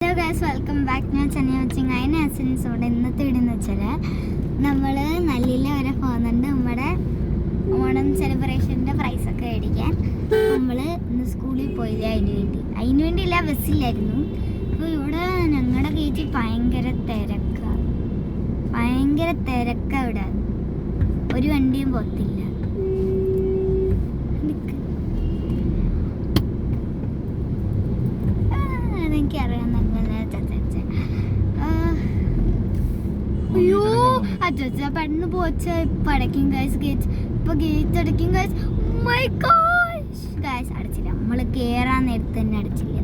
Hello guys, welcome back to Chennai watching. അതിന് എസൻസോടെ ഇന്നത്തെ വീഡിയോ എന്ന് വെച്ചാൽ നമ്മൾ നല്ലില വരെ പോകുന്നുണ്ട് നമ്മുടെ ഓണം സെലിബ്രേഷൻ്റെ പ്രൈസൊക്കെ മേടിക്കാൻ. നമ്മൾ ഇന്ന് സ്കൂളിൽ പോയില്ല, അതിന് വേണ്ടിയില്ല, ബസ്സില്ലായിരുന്നു. അപ്പോൾ ഇവിടെ ഞങ്ങളുടെ ഗേറ്റിൽ ഭയങ്കര തിരക്കാണ് ഇവിടെ, ഒരു വണ്ടിയും പോകത്തില്ല. അതെനിക്കറിയാം. അയ്യോ അച്ഛാ പെട്ടെന്ന് പോച്ച ഇപ്പൊ അടയ്ക്കും ഗൈസ്. ഇപ്പൊ ഗേറ്റ് അടയ്ക്കും ഗൈസ്. മൈ ഗോഷ് ഗൈസ്, അടച്ചില്ല. നമ്മള് കേറാൻ നേരത്ത് തന്നെ അടച്ചില്ല.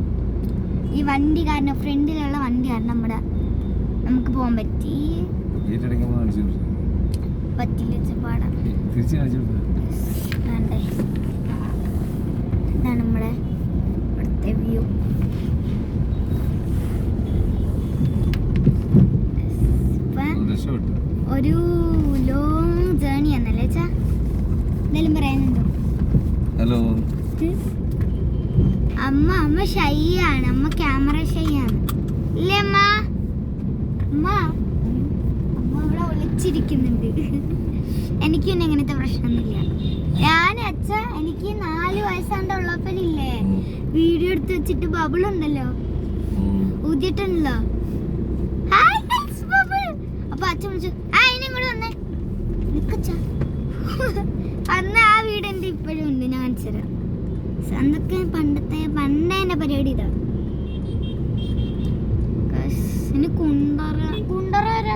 ഈ വണ്ടി കാരണം, ഫ്രണ്ടിലുള്ള വണ്ടി കാരണം നമുക്ക് പോകാൻ പറ്റില്ല പാടാ. വേണ്ടേ, ഇതാണ് നമ്മുടെ ഇവിടുത്തെ വ്യൂ. ഒരു ലോങ് ജേർണി ആണല്ലേ അച്ഛാ? എന്തെങ്കിലും പറയാനുണ്ടോ? ഹലോ. അമ്മ ഷൈ ആണ്, അമ്മ ക്യാമറ ഷൈ ആണ് ഇല്ലേ അമ്മ? അമ്മ ഇവിടെ ഒളിച്ചിരിക്കുന്നുണ്ട്. എനിക്കൊന്നും ഇങ്ങനത്തെ പ്രശ്നമൊന്നുമില്ല. എനിക്ക് 4 വയസ്സാണ്ടുള്ളപ്പോഴില്ലേ വീഡിയോ എടുത്ത് വെച്ചിട്ട് ബബിളുണ്ടല്ലോ, ഊതിയിട്ടുണ്ടല്ലോ. അപ്പൊ അച്ഛൻ വിളിച്ചു, ഇനി ഇങ്ങോട്ട് വന്നേ നിക്കച്ച. അന്ന് ആ വീട് എന്റെ ഇപ്പോഴും ഉണ്ട്, ഞാൻ കാണിച്ചു തരാം. അന്നൊക്കെ പണ്ടേ എന്റെ പരിപാടി ഇതാ. ഇനി കുണ്ടറ വരെ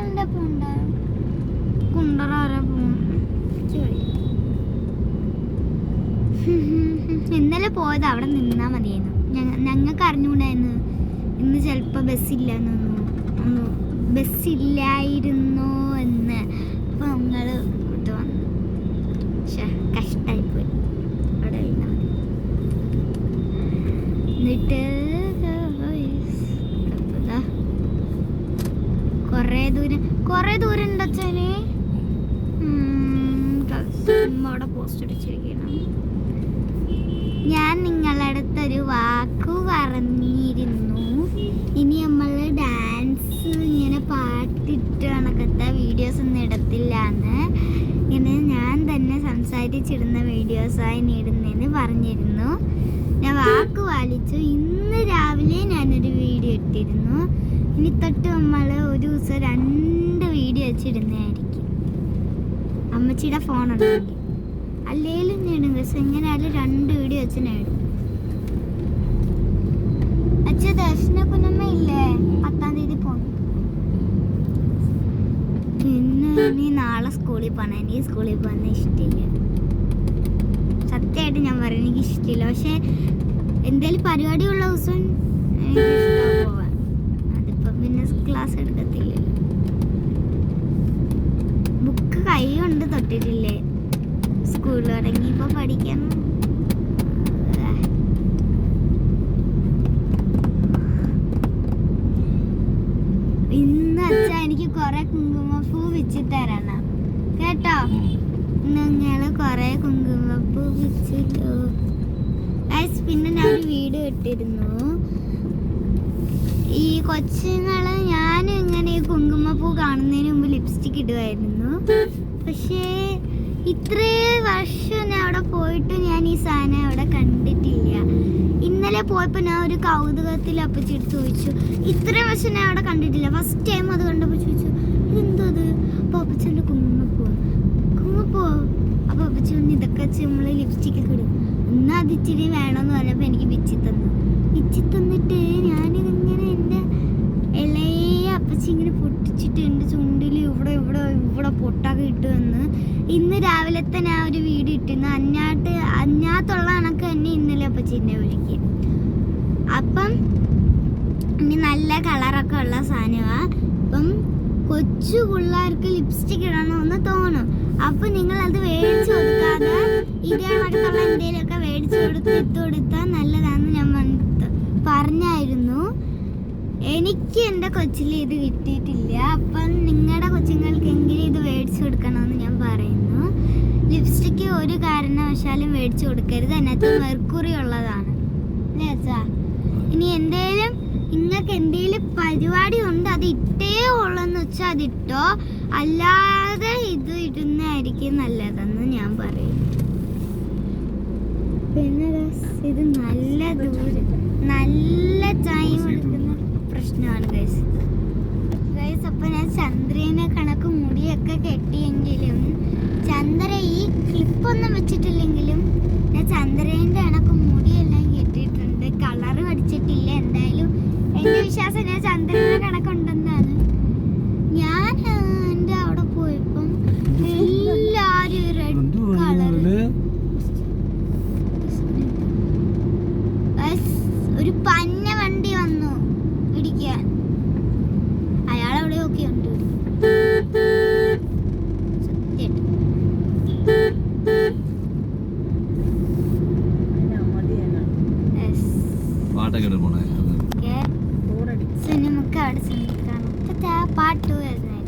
ഇന്നലെ പോയത് അവിടെ നിന്നാ മതിയായിരുന്നു. ഞങ്ങൾക്ക് അറിഞ്ഞുകൂടായിരുന്നു ഇന്ന് ചിലപ്പോ ബസ്സില്ലായിരുന്നു എന്ന്. അപ്പൊ ഞങ്ങള് ഇത് വന്നു. കഷ്ടായിപ്പോയി. അവിടെ എന്നിട്ട് കൊറേ ദൂരം ഉണ്ട് അച്ഛന്. അവിടെ പോസ്റ്റ് അടിച്ചിരിക്കണം. ഞാൻ നിങ്ങളുടെ അടുത്തൊരു വാക്കു പറഞ്ഞിരുന്നു, ഇനി നമ്മൾ ഡാൻസ് ഇങ്ങനെ പാട്ടിട്ട് കണക്കത്തെ വീഡിയോസ് ഒന്നും ഇടത്തില്ല എന്ന്. ഇങ്ങനെ ഞാൻ തന്നെ സംസാരിച്ചിടുന്ന വീഡിയോസായി ഇടുന്നതെന്ന് പറഞ്ഞിരുന്നു. ഞാൻ വാക്ക് പാലിച്ചു. ഇന്ന് രാവിലെ ഞാനൊരു വീഡിയോ ഇട്ടിരുന്നു. ഇനി തൊട്ട് നമ്മൾ ഒരു ദിവസം 2 വീഡിയോ വെച്ചിടുന്നതായിരിക്കും. അമ്മച്ചിയുടെ ഫോണുണ്ടെങ്കിൽ അല്ലേലും നേടും. പക്ഷെ എങ്ങനെയായാലും 2 വീഡിയോ വെച്ച് നേടും. അച്ഛൻ ദർശന കുഞ്ഞമ്മ ഇല്ലേ, 10-ാം തീയതി പോകുന്നു. പിന്നെ നീ നാളെ സ്കൂളിൽ പോകണം. എനിക്ക് സ്കൂളിൽ പോകുന്ന ഇഷ്ടമില്ല, സത്യമായിട്ട് ഞാൻ പറയും, എനിക്ക് ഇഷ്ടമില്ല. പക്ഷെ എന്തേലും പരിപാടിയുള്ള ദിവസം എനിക്ക് ഇഷ്ടമാണ് പോവാൻ. അതിപ്പം പിന്നെ ക്ലാസ് എടുക്കത്തില്ലല്ലോ. ബുക്ക് കൈ കൊണ്ട് തൊട്ടിട്ടില്ലേ, സ്കൂളിൽ തുടങ്ങിയപ്പോ പഠിക്കണം. ഇന്ന് അച്ഛാ എനിക്ക് കൊറേ കുങ്കുമപ്പൂ വെച്ചിട്ട് തരണം കേട്ടോ. ഞങ്ങള് കൊറേ കുങ്കുമപ്പൂ വെച്ചിട്ടു. പിന്നെ ഞാൻ ഒരു വീഡിയോ ഇട്ടിരുന്നു. ഈ കൊച്ചുങ്ങള് ഞാനും ഇങ്ങനെ ഈ കുങ്കുമപ്പൂ കാണുന്നതിന് മുമ്പ് ലിപ്സ്റ്റിക് ഇടുമായിരുന്നു. പക്ഷേ ഇത്രേ വർഷം ഞാൻ അവിടെ പോയിട്ട് ഞാൻ ഈ സാധനം അവിടെ കണ്ടിട്ടില്ല. ഇന്നലെ പോയപ്പോൾ ഞാൻ ഒരു കൗതുകത്തിൽ അപ്പച്ചെടുത്ത് ചോദിച്ചു, ഇത്രയും വർഷം ഞാൻ അവിടെ കണ്ടിട്ടില്ല. ഫസ്റ്റ് ടൈം അത് കണ്ടപ്പോൾ ചോദിച്ചു, ഇതെന്തോ അത്? അപ്പോൾ അപ്പച്ചൻ്റെ കുങ്കുമപ്പൂ. അപ്പോൾ അപ്പച്ചി പറഞ്ഞു, ഇതൊക്കെ വെച്ച് നമ്മൾ ലിപ്സ്റ്റിക്ക് ഒക്കെ ഇടും, എന്നാൽ അത് ഇച്ചിരി വേണമെന്ന് പറഞ്ഞപ്പോൾ എനിക്ക് പിച്ചി തന്നിട്ട് ഞാനിതിങ്ങനെ എൻ്റെ ഇളയ അപ്പച്ചി ഇങ്ങനെ പൊട്ടിച്ചിട്ട് എൻ്റെ ചുണ്ടിൽ ഇവിടെ പൊട്ടൊക്കെ ഇട്ട് വന്ന്. ഇന്ന് രാവിലത്തെ ഞാൻ ഒരു വീഡിയോ ഇട്ടിരുന്നു. അഞ്ഞാത്തുള്ള കണക്ക് തന്നെ ഇന്നലെ അപ്പച്ചിൻ്റെ വിളിക്കും. അപ്പം ഇനി നല്ല കളറൊക്കെ ഉള്ള സാധനമാണ്. അപ്പം കൊച്ചു പിള്ളേർക്ക് ലിപ്സ്റ്റിക് ഇടണമെന്ന് തോന്നും. അപ്പൊ നിങ്ങൾ അത് മേടിച്ചു കൊടുക്കാതെ ഇതേ കണക്കുള്ള എന്തെങ്കിലുമൊക്കെ ഇട്ട് കൊടുത്താൽ നല്ലതാണെന്ന് ഞാൻ പറഞ്ഞായിരുന്നു. എനിക്ക് എൻ്റെ കൊച്ചിൽ ഇത് കിട്ടിയിട്ടില്ല. അപ്പം നിങ്ങളുടെ കൊച്ചുങ്ങൾക്കെങ്കിലും ഇത് മേടിച്ചു കൊടുക്കണമെന്ന് ഞാൻ പറയുന്നു. ലിപ്സ്റ്റിക്ക് ഒരു കാരണവശാലും മേടിച്ചു കൊടുക്കരുത്, അതിനകത്ത് മെർക്കുറി ഉള്ളതാണ് അല്ലേ അച്ഛാ? ഇനി എന്തേലും നിങ്ങൾക്ക് എന്തെങ്കിലും പരിപാടി ഉണ്ട് അത് ഇട്ടേ ഉള്ളെന്ന് വെച്ചാൽ അതിട്ടോ, അല്ലാതെ ഇത് ഇടുന്നതായിരിക്കും നല്ലതെന്ന് ഞാൻ പറയും. പിന്നെ ഇത് നല്ല ദൂരം, നല്ല ടൈം എടുക്കുന്ന പ്രശ്നമാണ് ഗൈസ്. അപ്പൊ ഞാൻ ചന്ദ്രനെ കണക്ക് മുടിയൊക്കെ കെട്ടിയെങ്കിലും, ചന്ദ്ര ഈ ക്ലിപ്പൊന്നും വെച്ചിട്ടില്ലെങ്കിലും ഞാൻ ചന്ദ്രന്റെ കണക്ക് മുടിയെല്ലാം കെട്ടിയിട്ടുണ്ട്. കളറ് പഠിച്ചിട്ടില്ല. എന്തായാലും എന്റെ വിശ്വാസം ഞാൻ ചന്ദ്രനെ കണക്കുണ്ടെന്നാണ്. ഞാൻ എന്റെ അവിടെ പോയപ്പം എല്ലാരും റെഡ് കളറ്, ഒരു പന്ന വണ്ടി വന്നു ഇടിക്കാൻ. അയാളെവിടെയൊക്കെ ഉണ്ട്. സിനിമക്ക് അവിടെ പാട്ട് വരുന്നത്.